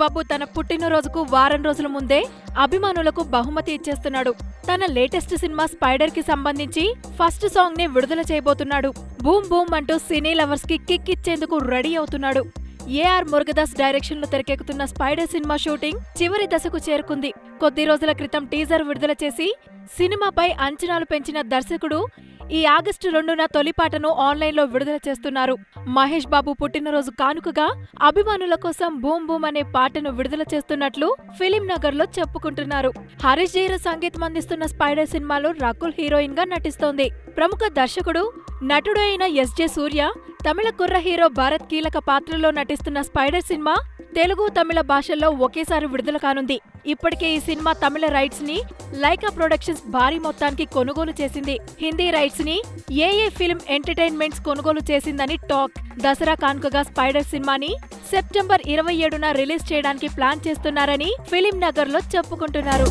బాబు తన పుట్టినరోజుకు వారం రోజుల ముందే అభిమానులకు బహుమతి ఇచ్చేస్తున్నాడు. తన లేటెస్ట్ సినిమా స్పైడర్ కి సంబంధించి ఫస్ట్ సాంగ్ ని విడుదల చేయబోతున్నాడు. బూమ్ బూమ్ అంటూ సినీ లవర్స్ కి కిక్ ఇచ్చేందుకు రెడీ అవుతున్నాడు. ఏఆర్ మురుగదాస్ డైరెక్షన్ లో తెరకెక్కుతున్న స్పైడర్ సినిమా షూటింగ్ చివరి దశకు చేరుకుంది. కొద్ది రోజుల క్రితం టీజర్ విడుదల చేసి సినిమాపై అంచనాలు పెంచిన దర్శకుడు ఈ ఆగస్టు 2న తొలిపాటను ఆన్లైన్లో విడుదల చేస్తున్నారు. మహేష్ బాబు పుట్టినరోజు కానుకగా అభిమానుల కోసం బూమ్ బూమ్ అనే పాటను విడుదల చేస్తున్నట్లు ఫిలిం నగర్ లో చెప్పుకుంటున్నారు. హరీష్ జైరా సంగీతం అందిస్తున్న స్పైడర్ సినిమాలో రకుల్ హీరోయిన్ గా నటిస్తోంది. ప్రముఖ దర్శకుడు, నటుడు అయిన ఎస్జే సూర్య, తమిళ కుర్ర హీరో భారత్ కీలక పాత్రలో నటిస్తున్న స్పైడర్ సినిమా తెలుగు, తమిళ భాషల్లో ఒకేసారి విడుదల కానుంది. ఇప్పటికే ఈ సినిమా తమిళ రైట్స్ ని లైకా ప్రొడక్షన్స్ భారీ మొత్తానికి కొనుగోలు చేసింది. హిందీ రైట్స్ ని ఏఏ ఫిల్మ్ ఎంటర్టైన్మెంట్స్ కొనుగోలు చేసిందని టాక్. దసరా కానుకగా స్పైడర్ సినిమాని సెప్టెంబర్ 27న రిలీజ్ చేయడానికి ప్లాన్ చేస్తున్నారని ఫిలిం నగర్ లో చెప్పుకుంటున్నారు.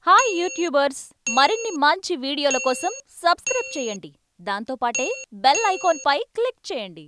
హాయ్ యూట్యూబర్స్, మరిన్ని మంచి వీడియోల కోసం సబ్స్క్రైబ్ చేయండి. దాంతోపాటే బెల్ ఐకాన్ పై క్లిక్ చేయండి.